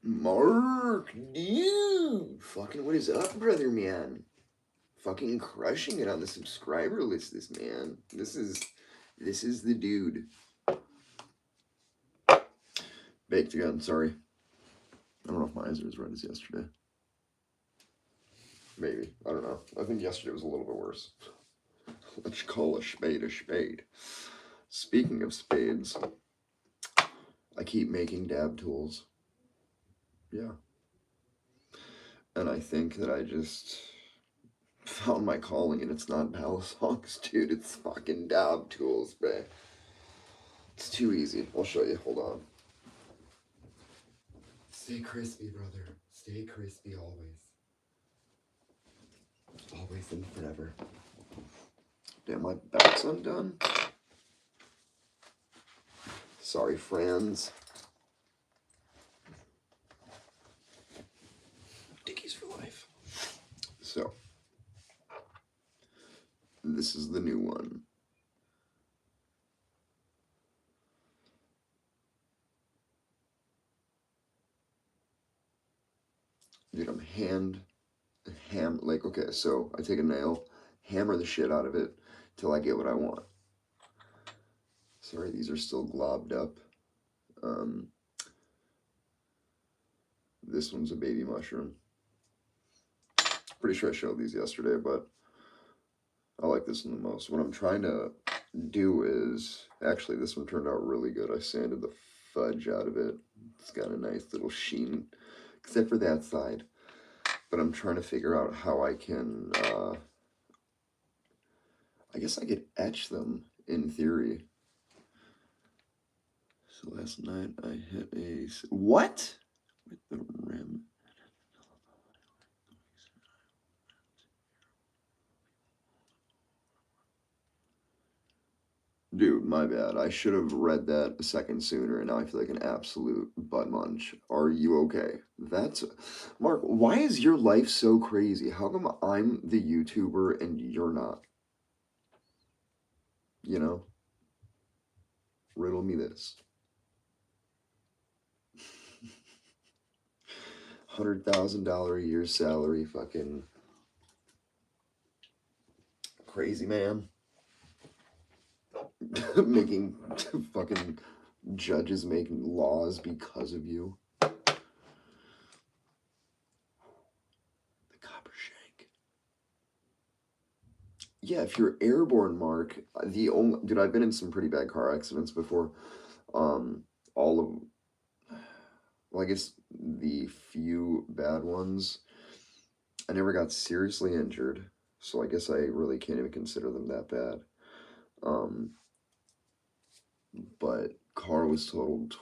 Mark, dude, fucking what is up, brother, man? Fucking crushing it on the subscriber list, this man. This is the dude. Baked again, sorry. I don't know if my eyes are as red as yesterday. Maybe. I don't know. I think yesterday was a little bit worse. Let's call a spade a spade. Speaking of spades, I keep making dab tools. Yeah. And I think that I just found my calling, and it's not battle songs, dude. It's fucking dab tools, bruh. It's too easy. I'll show you. Hold on. Stay crispy, brother. Stay crispy always. Always and forever. Damn, my back's undone. Sorry, friends. Dickies for life. So, this is the new one. Dude, like, okay, so I take a nail, hammer the shit out of it till I get what I want. Sorry, these are still globbed up. This one's a baby mushroom. Pretty sure I showed these yesterday, but I like this one the most. What I'm trying to do is, actually, this one turned out really good. I sanded the fudge out of it. It's got a nice little sheen, except for that side. But I'm trying to figure out how I can, I guess I could etch them in theory. So last night I hit a, what? With the rim. Dude, my bad. I should have read that a second sooner, and now I feel like an absolute butt munch. Are you okay? That's... Mark, why is your life so crazy? How come I'm the YouTuber and you're not? You know? Riddle me this. $100,000 a year salary, fucking crazy man. Making fucking judges making laws because of you. The copper shank. Yeah, if you're airborne, Mark, the only dude, I've been in some pretty bad car accidents before. All of, well, I guess the few bad ones, I never got seriously injured, so I guess I really can't even consider them that bad. But car was totaled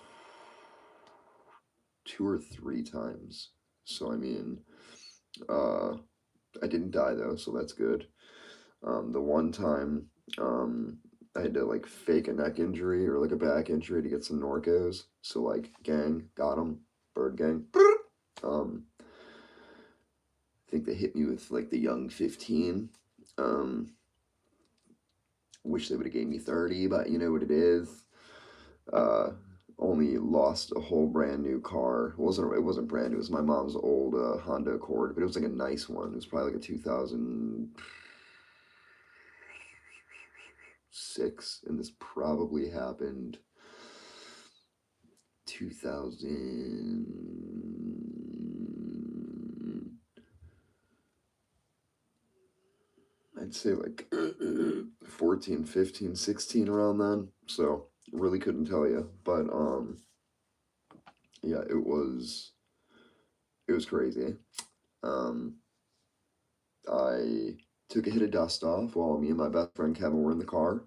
2 or 3 times. So I mean, I didn't die though, so that's good. The one time, I had to like fake a neck injury or like a back injury to get some Norcos. So like, gang, got them, bird gang. I think they hit me with like the young 15. Wish they would have gave me 30, but you know what it is. Only lost a whole brand new car. It wasn't brand new. It was my mom's old Honda Accord, but it was like a nice one. It was probably like a 2006, and this probably happened 2000. I'd say like 14, 15, 16 around then. So really couldn't tell you, but yeah, it was crazy. I took a hit of dust off while me and my best friend Kevin were in the car.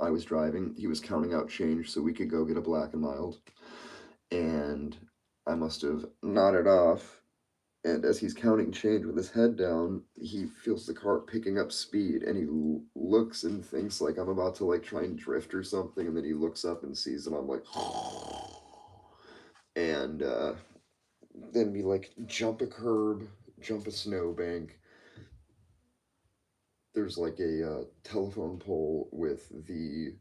I was driving. He was counting out change so we could go get a Black and Mild. And I must have nodded off. And as he's counting change with his head down, he feels the car picking up speed, and he looks and thinks like I'm about to like try and drift or something, and then he looks up and sees that I'm like, and then we like jump a curb, jump a snowbank. There's like a telephone pole with the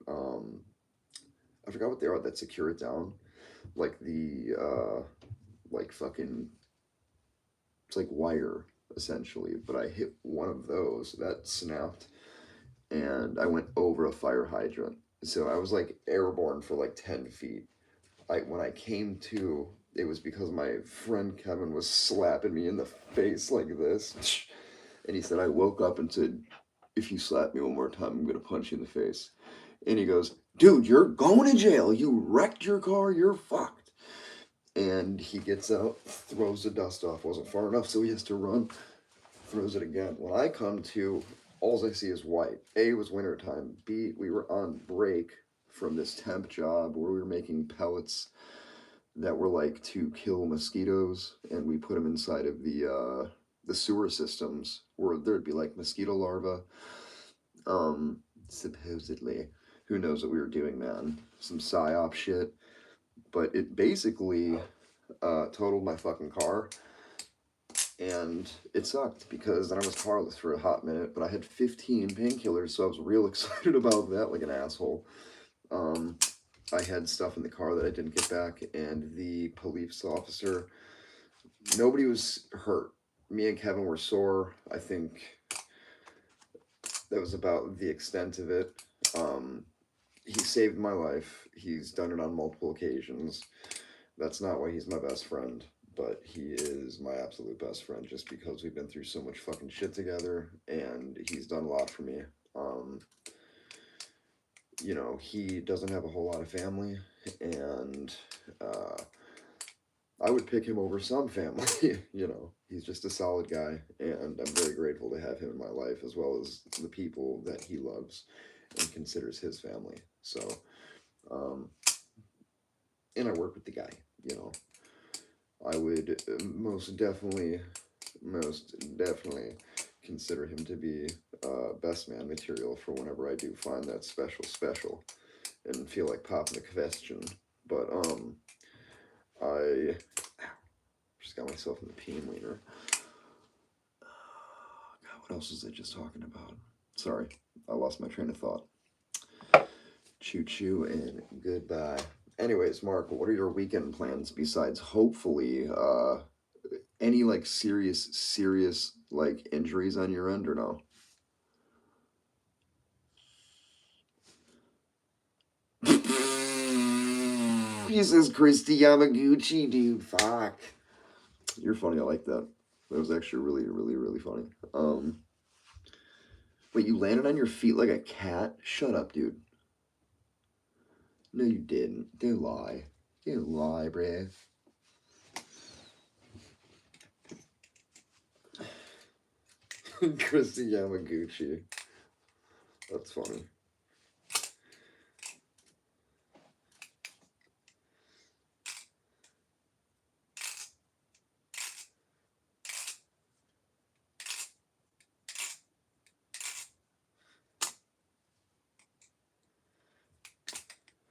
I forgot what they are that secure it down, like the like fucking, it's like wire essentially, but I hit one of those that snapped and I went over a fire hydrant. So I was like airborne for like 10 feet. When I came to, it was because my friend Kevin was slapping me in the face like this. And he said, I woke up and said, if you slap me one more time, I'm going to punch you in the face. And he goes, dude, you're going to jail. You wrecked your car. You're fucked. And he gets out, throws the dust off. Wasn't far enough, so he has to run. Throws it again. When I come to, all I see is white. A, it was wintertime. B, we were on break from this temp job where we were making pellets that were like to kill mosquitoes, and we put them inside of the sewer systems where there'd be like mosquito larvae. Supposedly, who knows what we were doing, man? Some psyop shit, but it basically totaled my fucking car. And it sucked because then I was carless for a hot minute, but I had 15 painkillers, so I was real excited about that, like an asshole. I had stuff in the car that I didn't get back, and the police officer, nobody was hurt. Me and Kevin were sore. I think that was about the extent of it. He saved my life. He's done it on multiple occasions. That's not why he's my best friend, but he is my absolute best friend just because we've been through so much fucking shit together, and he's done a lot for me. You know, he doesn't have a whole lot of family, and I would pick him over some family. You know, he's just a solid guy, and I'm very grateful to have him in my life, as well as the people that he loves and considers his family. So, and I work with the guy, you know. I would most definitely consider him to be best man material for whenever I do find that special and feel like popping a question. But I just got myself in the peen wiener. God, what else was I just talking about? Sorry, I lost my train of thought. Choo choo and goodbye. Anyways, Mark, what are your weekend plans besides hopefully any like serious like injuries on your end or no? He says Christy Yamaguchi, dude. Fuck. You're funny. I like that. That was actually really funny. Wait, you landed on your feet like a cat? Shut up, dude. No, you didn't. Don't lie. Don't lie, bruh. Christy Yamaguchi. That's funny.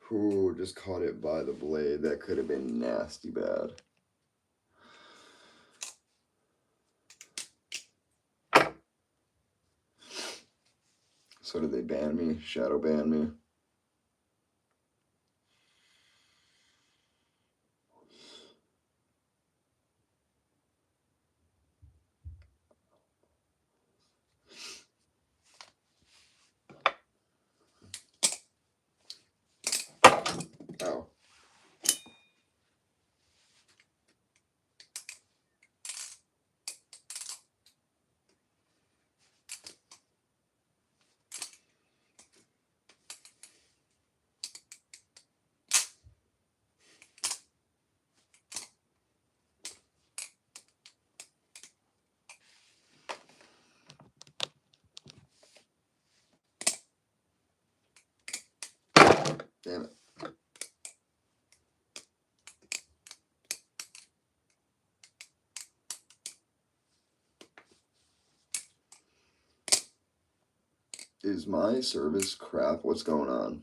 Ooh, just caught it by the blade. That could have been nasty bad. So did they ban me? Shadow ban me? Ow. Damn it. Is my service crap? What's going on?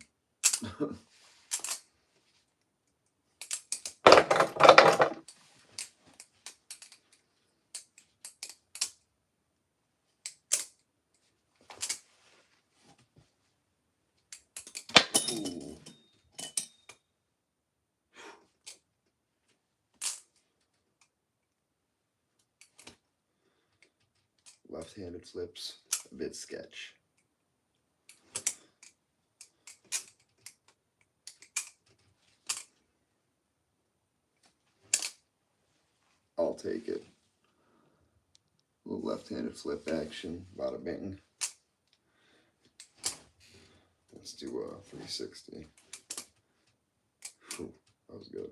Ooh. Left-handed flips, a bit sketch. I'll take it. A little left-handed flip action, bada bing. Let's do a 360. Whew, that was good.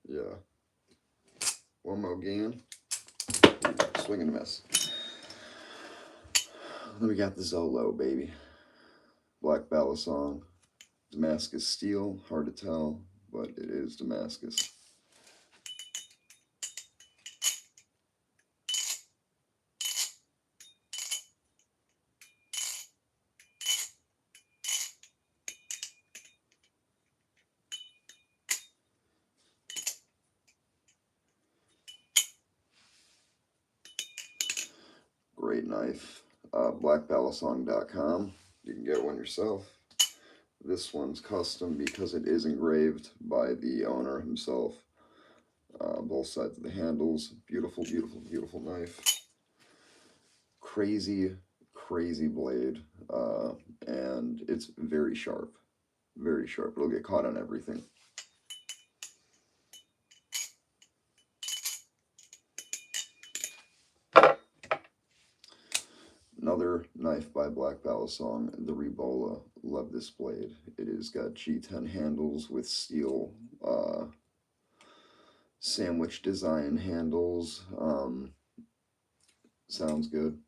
Yeah. One more again. Swing and a miss. Then we got the Zolo, baby. Black Balisong. Damascus steel. Hard to tell, but it is Damascus. Great knife. Blackbalisong.com. You can get one yourself. This one's custom because it is engraved by the owner himself. Both sides of the handles. Beautiful, beautiful, beautiful knife. Crazy, crazy blade. And it's very sharp. Very sharp. It'll get caught on everything. Another knife by Black Balisong, the Rebola. Love this blade. It has got G10 handles with steel sandwich design handles. Sounds good.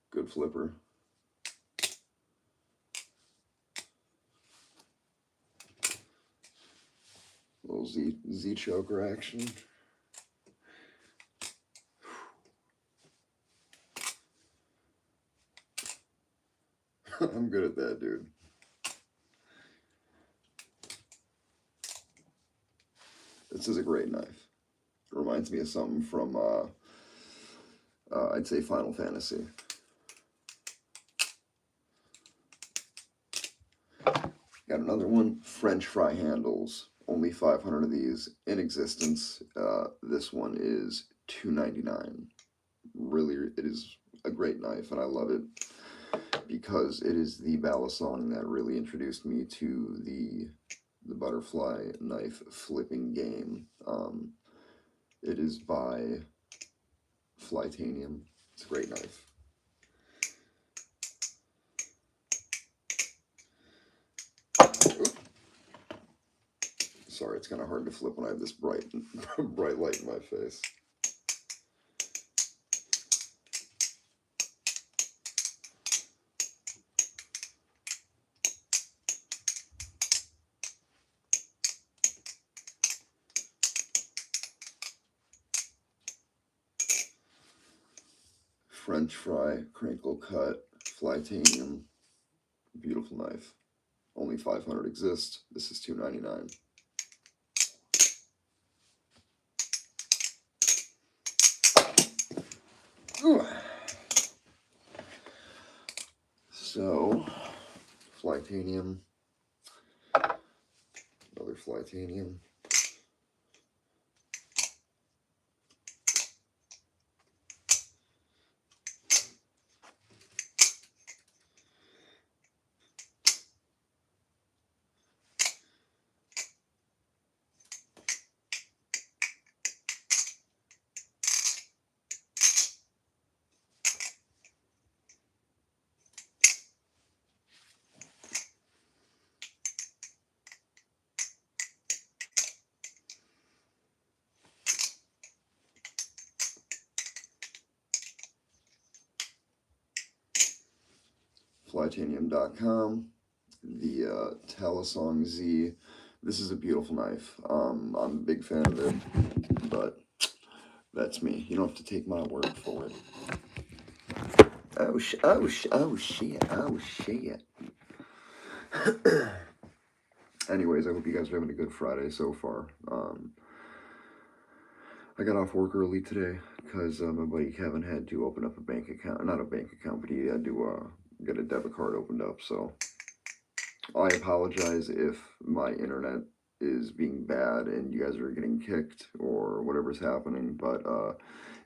Good flipper. Little Z choker action. I'm good at that, dude. This is a great knife. It reminds me of something from, I'd say Final Fantasy. Got another one, French fry handles. Only 500 of these in existence. This one is $2.99. Really, it is a great knife, and I love it because it is the Balisong that really introduced me to the butterfly knife flipping game. It is by Flytanium. It's a great knife. Sorry, it's kind of hard to flip when I have this bright light in my face. French fry, crinkle cut, Flytanium. Beautiful knife. Only 500 exist. This is $2.99. So, Flytanium. Another Flytanium. Flytanium.com, the Talisong Z. This is a beautiful knife. I'm a big fan of it, but that's me. You don't have to take my word for it. Oh shit, oh shit. Anyways, I hope you guys are having a good Friday so far. I got off work early today because my buddy Kevin had to open up a bank account. Not a bank account, but he had to get a debit card opened up. So I apologize if my internet is being bad and you guys are getting kicked or whatever's happening, but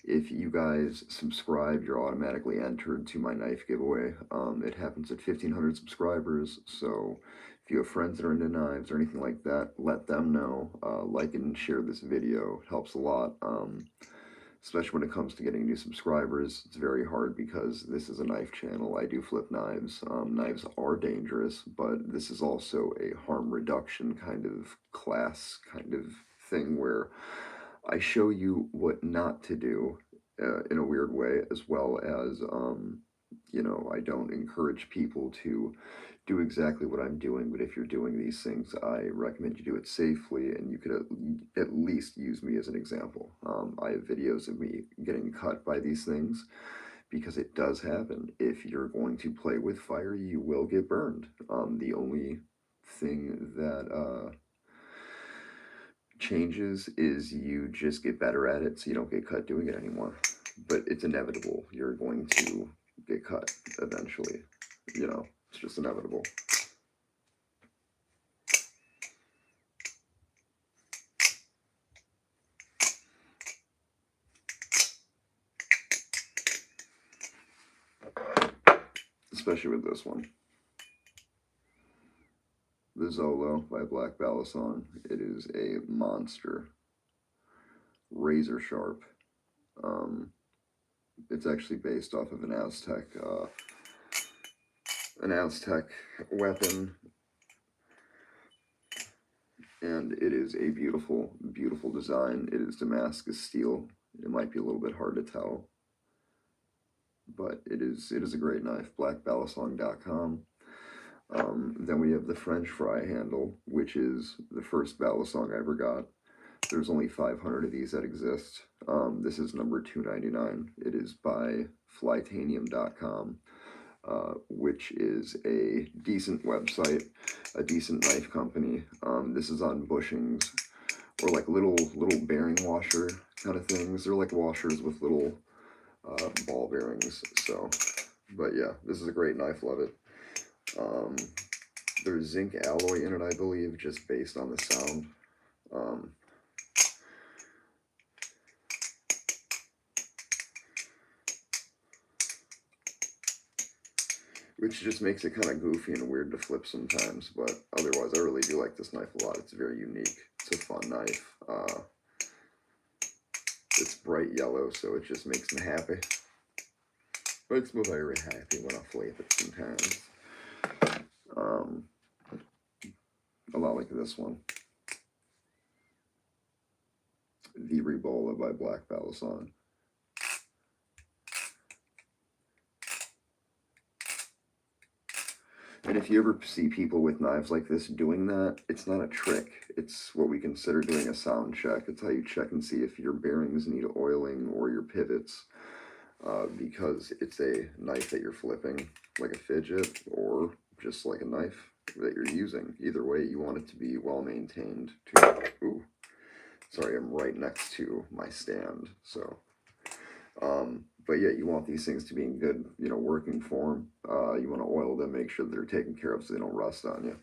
if you guys subscribe, you're automatically entered to my knife giveaway. It happens at 1,500 subscribers, so if you have friends that are into knives or anything like that, let them know. Like and share this video. It helps a lot. Especially when it comes to getting new subscribers. It's very hard because this is a knife channel. I do flip knives. Knives are dangerous, but this is also a harm reduction kind of class kind of thing where I show you what not to do in a weird way, as well as, you know, I don't encourage people to do exactly what I'm doing, but if you're doing these things, I recommend you do it safely, and you could at least use me as an example. I have videos of me getting cut by these things because it does happen. If you're going to play with fire, you will get burned. The only thing that changes is you just get better at it, so you don't get cut doing it anymore. But it's inevitable. You're going to get cut eventually. You know, it's just inevitable. Especially with this one. The Zolo by Black Balisong. It is a monster. Razor sharp. It's actually based off of an Aztec weapon. And it is a beautiful, beautiful design. It is Damascus steel. It might be a little bit hard to tell, but it is a great knife. BlackBalisong.com. Then we have the French fry handle, which is the first Balisong I ever got. There's only 500 of these that exist. This is number 299. It is by Flytanium.com, which is a decent website, a decent knife company. This is on bushings, or like little bearing washer kind of things. They're like washers with little ball bearings. So, but yeah, this is a great knife. Love it. There's zinc alloy in it, I believe, just based on the sound. Which just makes it kind of goofy and weird to flip sometimes, but otherwise I really do like this knife a lot. It's very unique. It's a fun knife. It's bright yellow, so it just makes me happy. Makes me very happy when I flip it sometimes. A lot like this one. The Rebola by Black Balisong. And if you ever see people with knives like this doing that, it's not a trick. It's what we consider doing a sound check. It's how you check and see if your bearings need oiling or your pivots, because it's a knife that you're flipping, like a fidget or just like a knife that you're using. Either way, you want it to be well maintained. Ooh, sorry, I'm right next to my stand, so. But yeah, you want these things to be in good, you know, working form. You want to oil them, make sure they're taken care of so they don't rust on you.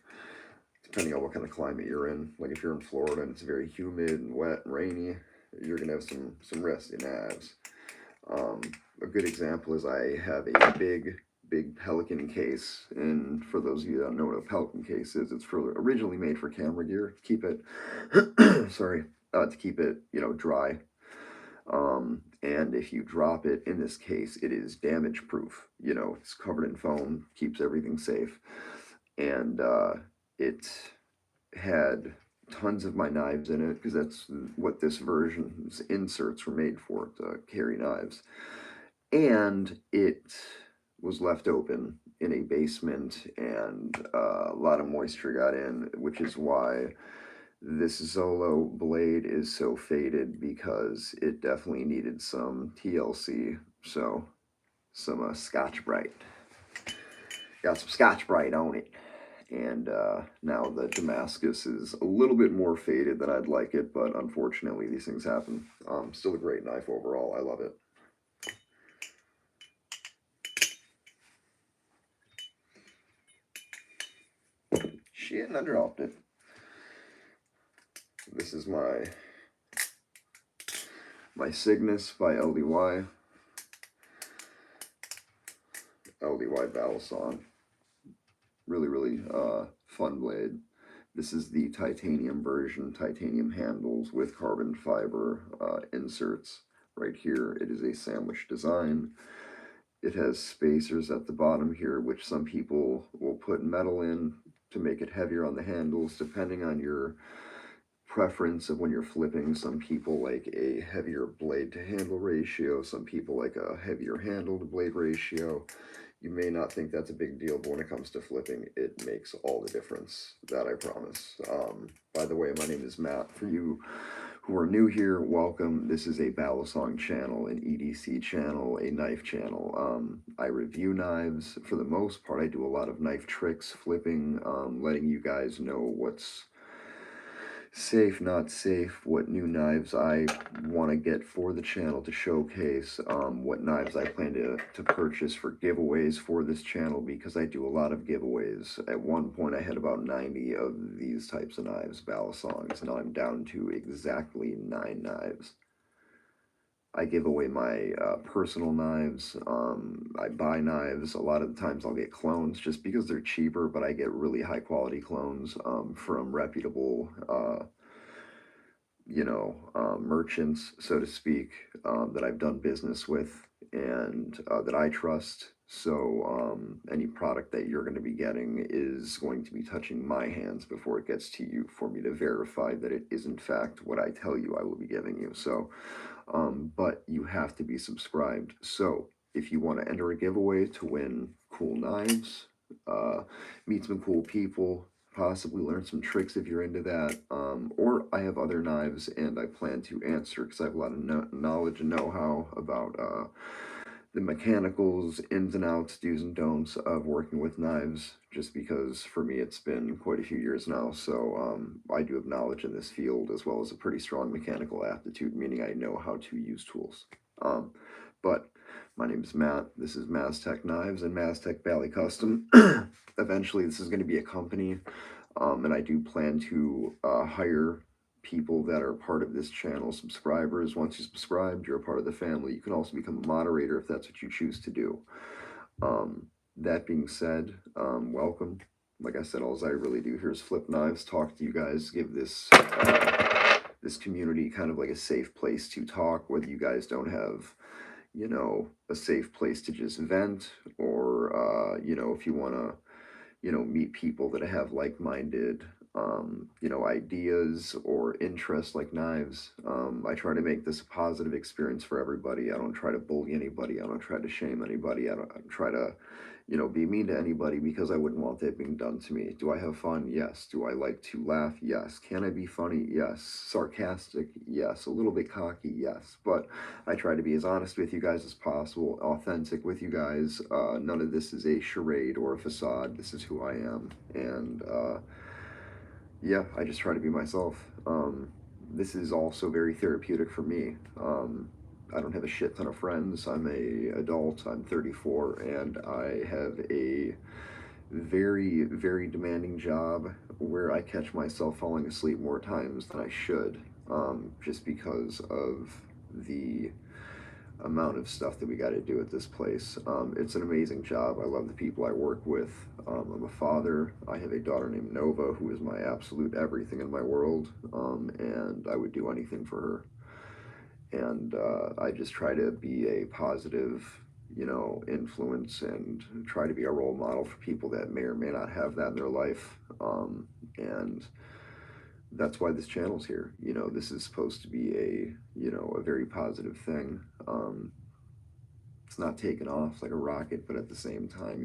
Depending on what kind of climate you're in. Like if you're in Florida and it's very humid and wet and rainy, you're going to have some rusty knives. A good example is I have a big Pelican case, and for those of you that don't know what a Pelican case is, it's originally made for camera gear. To keep it, sorry, to keep it, you know, dry. And if you drop it, in this case, it is damage proof. You know, it's covered in foam, keeps everything safe. And it had tons of my knives in it, because that's what this version's inserts were made for, to carry knives. And it was left open in a basement, and a lot of moisture got in, which is why this Zolo blade is so faded, because it definitely needed some TLC. So some Scotch-Brite. Got some Scotch-Brite on it. And now the Damascus is a little bit more faded than I'd like it, but unfortunately these things happen. Still a great knife overall. I love it. and I dropped it. This is my Cygnus by LDY. LDY Balisong. Really fun blade. This is the titanium version, titanium handles with carbon fiber inserts. Right here, it is a sandwich design. It has spacers at the bottom here, which some people will put metal in to make it heavier on the handles, depending on your preference of when you're flipping. Some people like a heavier blade to handle ratio, some people like a heavier handle to blade ratio. You may not think that's a big deal, but when it comes to flipping, it makes all the difference, that I promise. By the way, my name is Matt. For you who are new here, welcome. This is a Balisong channel, an EDC channel, a knife channel. I review knives. For the most part, I do a lot of knife tricks, flipping, letting you guys know what's safe, not safe, what new knives I want to get for the channel to showcase, what knives I plan to purchase for giveaways for this channel, because I do a lot of giveaways. At one point I had about 90 of these types of knives, Balisongs. Now I'm down to exactly 9 knives. I give away my personal knives. I buy knives. A lot of the times I'll get clones just because they're cheaper, but I get really high quality clones from reputable, merchants, so to speak, that I've done business with and that I trust. So any product that you're going to be getting is going to be touching my hands before it gets to you for me to verify that it is in fact what I tell you I will be giving you. So but you have to be subscribed. So if you want to enter a giveaway to win cool knives, meet some cool people, possibly learn some tricks if you're into that, or I have other knives and I plan to answer because I have a lot of knowledge and know-how about the mechanicals, ins and outs, do's and don'ts of working with knives, just because for me it's been quite a few years now. So I do have knowledge in this field as well as a pretty strong mechanical aptitude, meaning I know how to use tools. But my name is Matt. This is Maztec Knives and Maztec Bali Custom. Eventually this is going to be a company, and I do plan to hire people that are part of this channel, subscribers. Once you're subscribed, you're a part of the family. You can also become a moderator if that's what you choose to do. That being said, welcome. Like I said, all I really do here is flip knives, talk to you guys, give this this community kind of like a safe place to talk, whether you guys don't have, a safe place to just vent, or if you want to, meet people that have like-minded ideas or interests like knives. I try to make this a positive experience for everybody. I don't try to bully anybody. I don't try to shame anybody. I don't try to, be mean to anybody, because I wouldn't want that being done to me. Do I have fun? Yes. Do I like to laugh? Yes. Can I be funny? Yes. Sarcastic? Yes. A little bit cocky? Yes. But I try to be as honest with you guys as possible, authentic with you guys. None of this is a charade or a facade. This is who I am. And, yeah, I just try to be myself. This is also very therapeutic for me. I don't have a shit ton of friends. I'm a adult. I'm 34, and I have a very, very demanding job where I catch myself falling asleep more times than I should, just because of the amount of stuff that we got to do at this place. It's an amazing job. I love the people I work with. I'm a father. I have a daughter named Nova, who is my absolute everything in my world, and I would do anything for her. And I just try to be a positive, influence, and try to be a role model for people that may or may not have that in their life. And that's why this channel's here. This is supposed to be a very positive thing. It's not taking off like a rocket, but at the same time,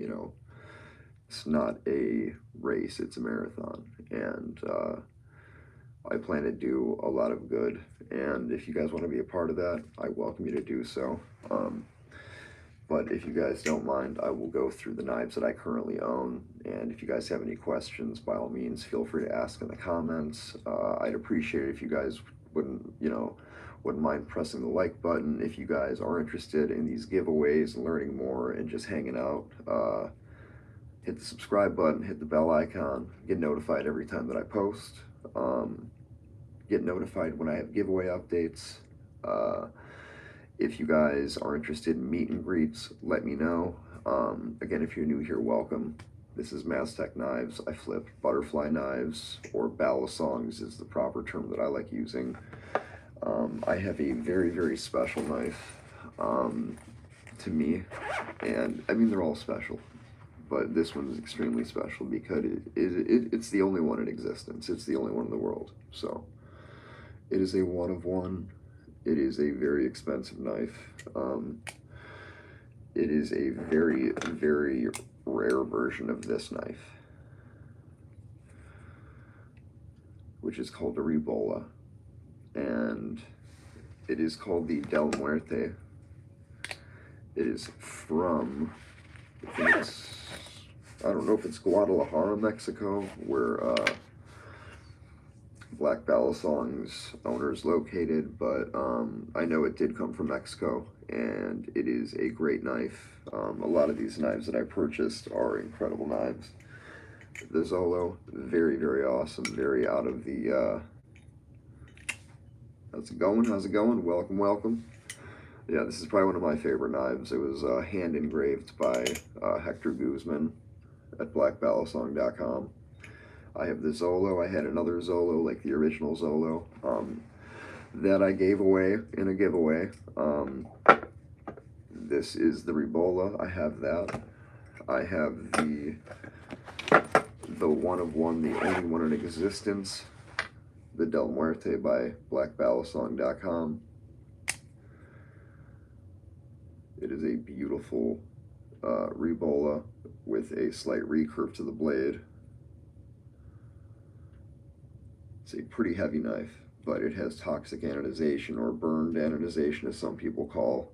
it's not a race, it's a marathon. And I plan to do a lot of good. And if you guys want to be a part of that, I welcome you to do so. But if you guys don't mind, I will go through the knives that I currently own. And if you guys have any questions, by all means, feel free to ask in the comments. I'd appreciate it if you guys wouldn't mind pressing the like button. If you guys are interested in these giveaways and learning more and just hanging out, hit the subscribe button, hit the bell icon, get notified every time that I post, get notified when I have giveaway updates. If you guys are interested in meet and greets, let me know. Again, if you're new here, welcome. This is Maztec Knives. I flip butterfly knives, or balisongs is the proper term that I like using. I have a very, very special knife to me, and I mean, they're all special, but this one is extremely special because it's the only one in existence. It's the only one in the world. So it is a one of one. It is a very expensive knife. It is a very, very rare version of this knife, which is called a Ribolla, and it is called the Del Muerte. It is from, I don't know if it's Guadalajara, Mexico, where Black Balisong's owner is located, but I know it did come from Mexico, and it is a great knife. A lot of these knives that I purchased are incredible knives. The Zolo, very, very awesome, very out of the, how's it going? How's it going? Welcome, welcome. Yeah, this is probably one of my favorite knives. It was hand engraved by Hector Guzman at blackbalisong.com. I have the Zolo. I had another Zolo, like the original Zolo, that I gave away in a giveaway. This is the Ribolla. I have that. I have the one of one, the only one in existence, the Del Muerte by blackbalisong.com. It is a beautiful Ribolla with a slight recurve to the blade. It's a pretty heavy knife, but it has toxic anodization, or burned anodization as some people call.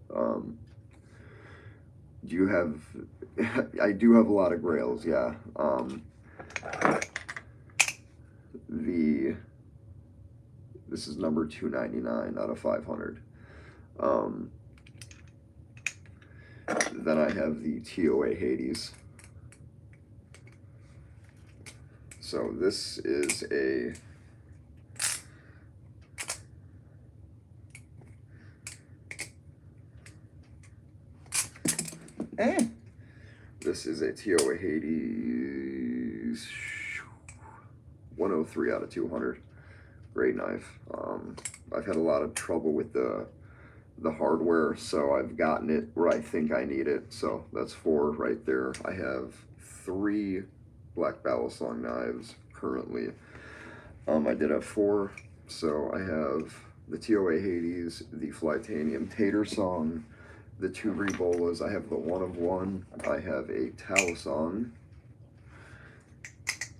I do have a lot of grails, yeah. This is number 299 out of 500. Then I have the TOA Hades. So this is a this is a TOA Hades 103 out of 200. Great knife. I've had a lot of trouble with the hardware, so I've gotten it where I think I need it. So that's 4 right there. I have 3 Black Balisong knives currently. I did have 4, so I have the TOA Hades, the Flytanium Tater Song, the 2 Ribollas. I have the one of one. I have a Talisong,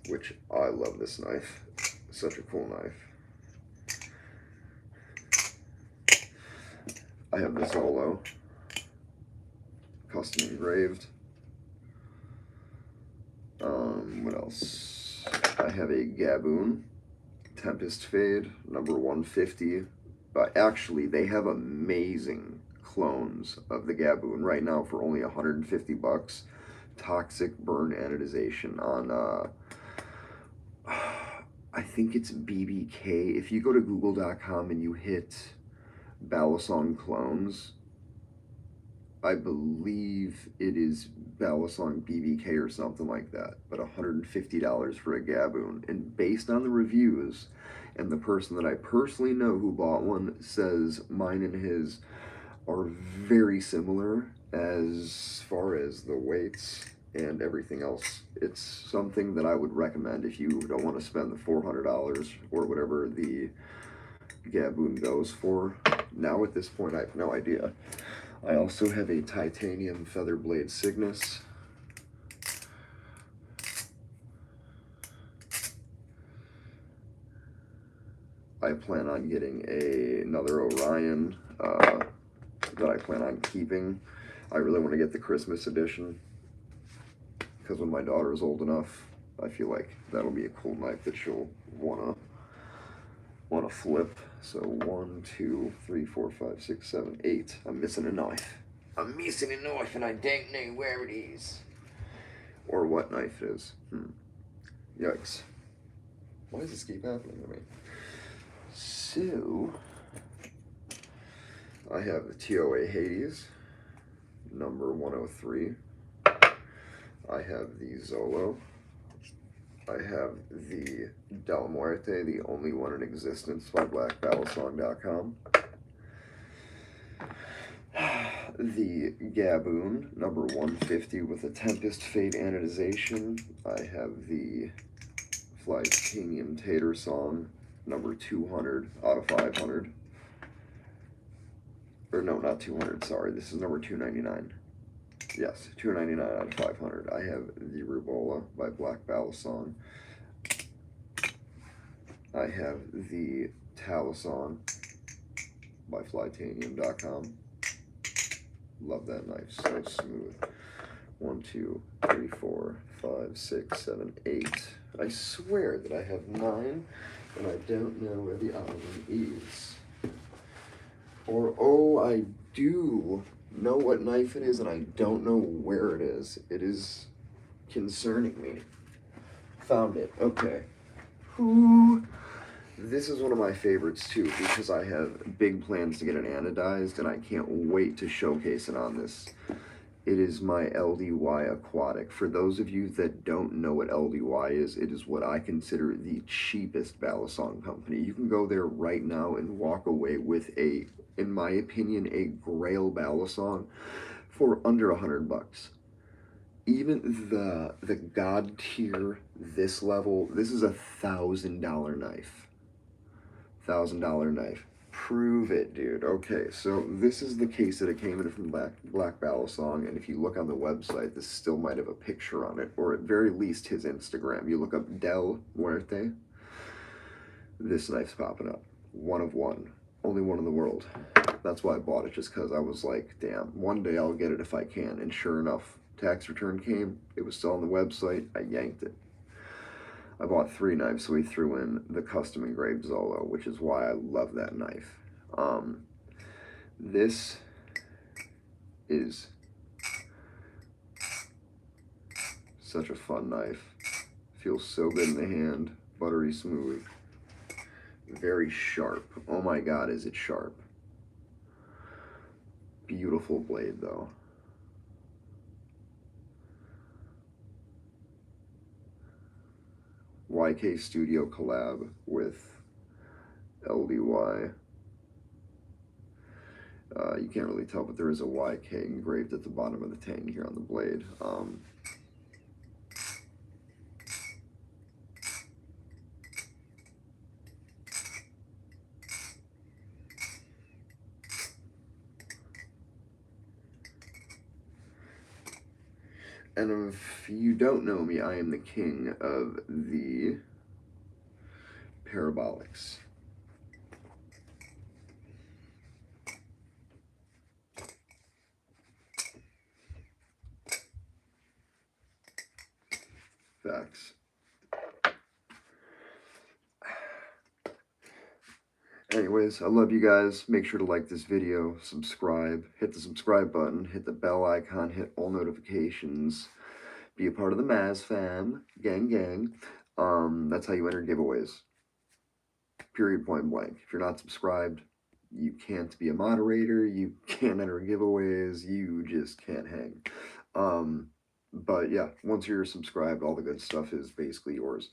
which I love this knife. Such a cool knife. I have the Zolo, custom engraved. What else? I have a Gaboon Tempest Fade, number 150. Actually, they have amazing clones of the Gaboon right now for only 150 bucks. Toxic burn anodization on, I think it's BBK. If you go to google.com and you hit Balisong clones, I believe it is Balisong BBK or something like that, but $150 for a Gaboon. And based on the reviews, and the person that I personally know who bought one says mine and his are very similar as far as the weights and everything else. It's something that I would recommend if you don't want to spend the $400 or whatever the Gaboon goes for. Now at this point I have no idea. I also have a titanium feather blade Cygnus. I plan on getting another Orion that I plan on keeping. I really want to get the Christmas edition because when my daughter is old enough, I feel like that'll be a cool knife that she'll wanna flip. So 1, 2, 3, 4, 5, 6, 7, 8. I'm missing a knife. I'm missing a knife and I don't know where it is. or what knife it is. Yikes. Why does this keep happening to me? So, I have the TOA Hades, number 103. I have the Zolo. I have the Del Muerte, the only one in existence, by BlackBattleSong.com. The Gaboon, number 150 with a Tempest Fade anodization. I have the Flytanium Tater Song, number 200 out of 500. Or no, not 200, sorry, this is number 299. Yes, 299 out of 500. I have the Rubola by Black Balisong. I have the Talisong by Flytanium.com. Love that knife, so smooth. 1, 2, 3, 4, 5, 6, 7, 8. I swear that I have 9, and I don't know where the other one is. Or, oh, I do know what knife it is, and I don't know where it is. It is concerning me. Found it. Okay. Ooh. This is one of my favorites too, because I have big plans to get it anodized, and I can't wait to showcase it on this. It is my LDY Aquatic. For those of you that don't know what LDY is, it is what I consider the cheapest Balisong company. You can go there right now and walk away with a, in my opinion, a Grail Balisong for under $100. Even the God tier, this level, this is $1,000 knife. $1,000 knife. Prove it, dude. Okay, so this is the case that it came in from Black Balisong, and if you look on the website, this still might have a picture on it, or at very least his Instagram. You look up Del Muerte, this knife's popping up. One of one. Only one in the world. That's why I bought it, just because I was like, damn, one day I'll get it if I can. And sure enough, tax return came. It was still on the website. I yanked it. I bought 3 knives, so we threw in the custom engraved Zolo, which is why I love that knife. This is such a fun knife. Feels so good in the hand, buttery smooth, very sharp. Oh my God, is it sharp. Beautiful blade though. YK Studio collab with LDY. You can't really tell, but there is a YK engraved at the bottom of the tang here on the blade. And if you don't know me, I am the king of the parabolics. Facts. Anyways, I love you guys. Make sure to like this video, subscribe, hit the subscribe button, hit the bell icon, hit all notifications, be a part of the Maz fam, gang gang. That's how you enter giveaways. Period, point blank. If you're not subscribed, you can't be a moderator, you can't enter giveaways, you just can't hang. But yeah, once you're subscribed, all the good stuff is basically yours.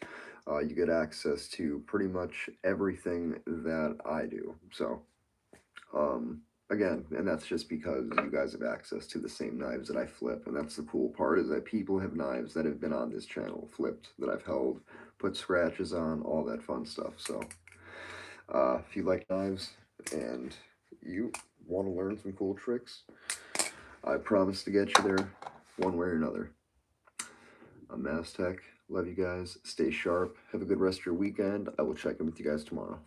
You get access to pretty much everything that I do. So, again, and that's just because you guys have access to the same knives that I flip. And that's the cool part, is that people have knives that have been on this channel, flipped, that I've held, put scratches on, all that fun stuff. So, if you like knives and you want to learn some cool tricks, I promise to get you there one way or another. I'm Maztech. Love you guys. Stay sharp. Have a good rest of your weekend. I will check in with you guys tomorrow.